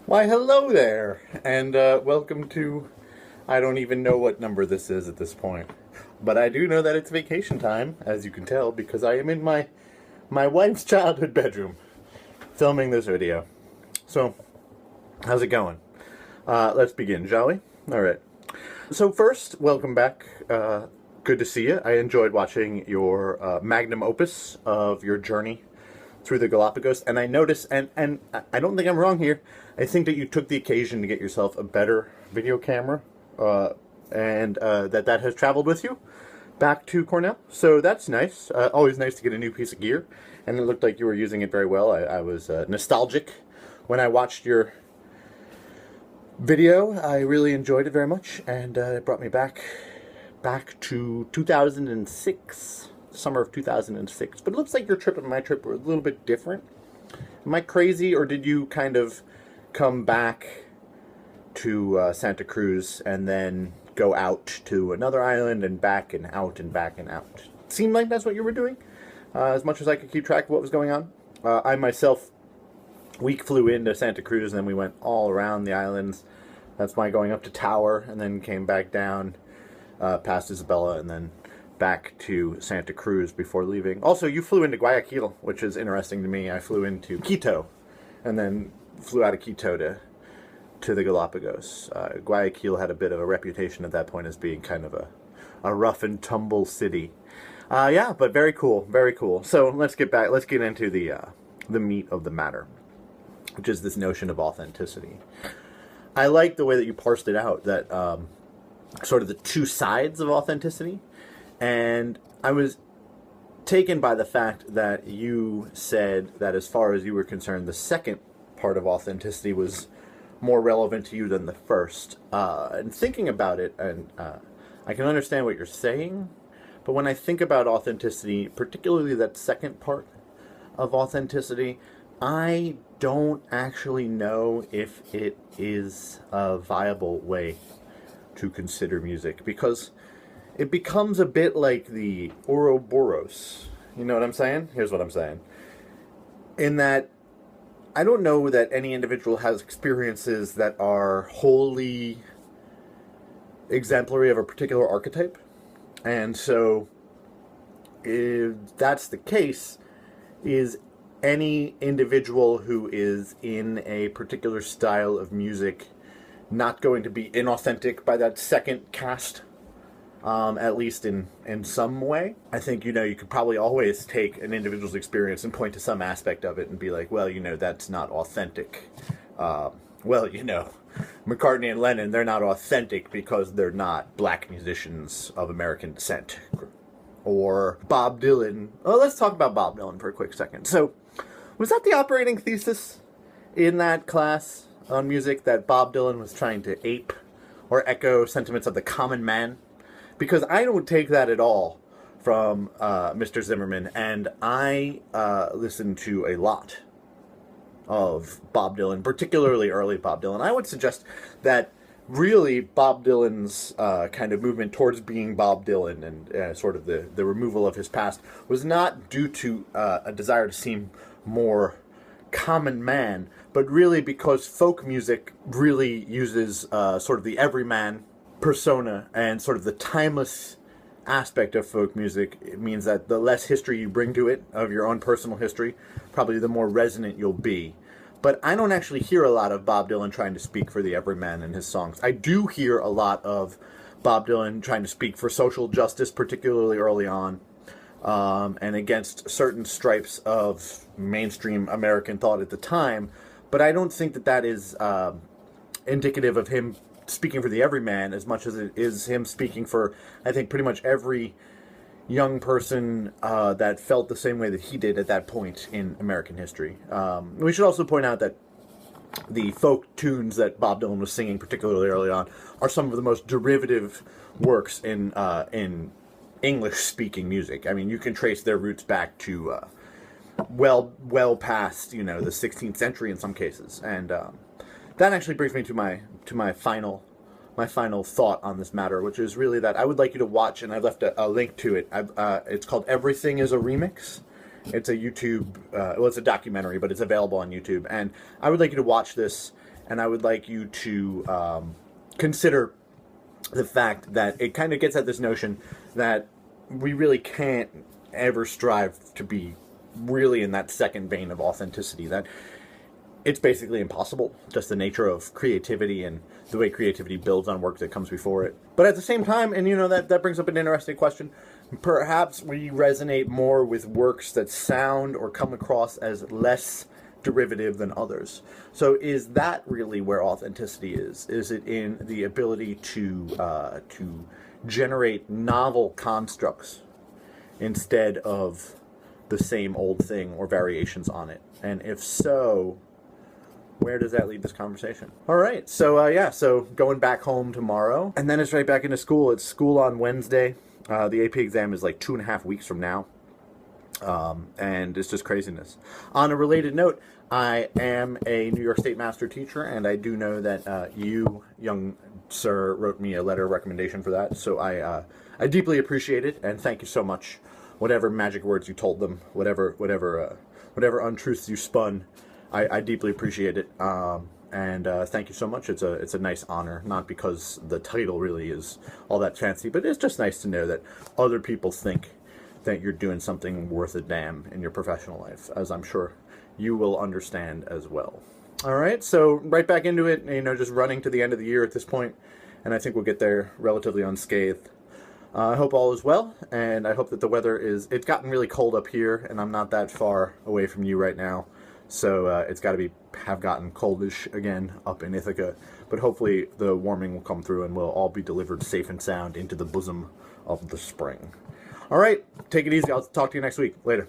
Why, hello there, and welcome to, I don't even know what number this is at this point, but I do know that it's vacation time, as you can tell, because I am in my wife's childhood bedroom, filming this video. So, how's it going? Let's begin, shall we? Alright. So first, welcome back. Good to see you. I enjoyed watching your magnum opus of your journey through the Galapagos, and I noticed, and I don't think I'm wrong here, I think that you took the occasion to get yourself a better video camera, and that has traveled with you back to Cornell. So that's nice. Always nice to get a new piece of gear, and it looked like you were using it very well. I was nostalgic when I watched your video. I really enjoyed it very much, and it brought me back to 2006. Summer of 2006. But it looks like your trip and my trip were a little bit different. Am I crazy, or did you kind of come back to Santa Cruz and then go out to another island and back and out and back and out? It seemed like that's what you were doing, as much as I could keep track of what was going on. I myself, we flew into Santa Cruz and then we went all around the islands. That's my going up to Tower and then came back down past Isabela and then back to Santa Cruz before leaving. Also, you flew into Guayaquil, which is interesting to me. I flew into Quito and then flew out of Quito to the Galapagos. Guayaquil had a bit of a reputation at that point as being kind of a rough and tumble city. Yeah, but very cool, very cool. So let's get into the meat of the matter, which is this notion of authenticity. I like the way that you parsed it out, that sort of the two sides of authenticity. And I was taken by the fact that you said that as far as you were concerned, the second part of authenticity was more relevant to you than the first. And thinking about it, and I can understand what you're saying, but when I think about authenticity, particularly that second part of authenticity, I don't actually know if it is a viable way to consider music, because it becomes a bit like the Ouroboros. You know what I'm saying? Here's what I'm saying. In that, I don't know that any individual has experiences that are wholly exemplary of a particular archetype. And so, if that's the case, is any individual who is in a particular style of music not going to be inauthentic by that second cast? At least in some way. I think, you could probably always take an individual's experience and point to some aspect of it and be like, well, that's not authentic. McCartney and Lennon, they're not authentic because they're not black musicians of American descent. Or Bob Dylan. Well, let's talk about Bob Dylan for a quick second. So, was that the operating thesis in that class on music, that Bob Dylan was trying to ape or echo sentiments of the common man? Because I don't take that at all from Mr. Zimmerman, and I listen to a lot of Bob Dylan, particularly early Bob Dylan. I would suggest that really Bob Dylan's kind of movement towards being Bob Dylan and sort of the removal of his past was not due to a desire to seem more common man, but really because folk music really uses sort of the everyman persona and sort of the timeless aspect of folk music. It means that the less history you bring to it of your own personal history, probably the more resonant you'll be. But I don't actually hear a lot of Bob Dylan trying to speak for the everyman in his songs. I do hear a lot of Bob Dylan trying to speak for social justice, particularly early on, and against certain stripes of mainstream American thought at the time. But I don't think that is indicative of him speaking for the everyman as much as it is him speaking for, I think, pretty much every young person that felt the same way that he did at that point in American history. We should also point out that the folk tunes that Bob Dylan was singing, particularly early on, are some of the most derivative works in English-speaking music. I mean, you can trace their roots back to well past, the 16th century in some cases, and that actually brings me to my final thought on this matter, which is really that I would like you to watch, and I've left a link to it. It's called Everything is a Remix. It's a YouTube, it's a documentary, but it's available on YouTube. And I would like you to watch this and I would like you to consider the fact that it kind of gets at this notion that we really can't ever strive to be really in that second vein of authenticity, that it's basically impossible, just the nature of creativity and the way creativity builds on work that comes before it. But at the same time, and that brings up an interesting question, perhaps we resonate more with works that sound or come across as less derivative than others. So is that really where authenticity is? Is it in the ability to generate novel constructs instead of the same old thing or variations on it? And if so, where does that lead this conversation? All right, so going back home tomorrow, and then it's right back into school. It's school on Wednesday. The AP exam is like 2.5 weeks from now, and it's just craziness. On a related note, I am a New York State master teacher, and I do know that you, young sir, wrote me a letter of recommendation for that, so I deeply appreciate it, and thank you so much. Whatever magic words you told them, whatever untruths you spun, I deeply appreciate it, and thank you so much. It's a nice honor, not because the title really is all that fancy, but it's just nice to know that other people think that you're doing something worth a damn in your professional life, as I'm sure you will understand as well. All right, so right back into it, just running to the end of the year at this point, and I think we'll get there relatively unscathed. I hope all is well, and I hope that the weather it's gotten really cold up here, and I'm not that far away from you right now. So it's got to have gotten coldish again up in Ithaca. But hopefully the warming will come through and we'll all be delivered safe and sound into the bosom of the spring. All right, take it easy. I'll talk to you next week. Later.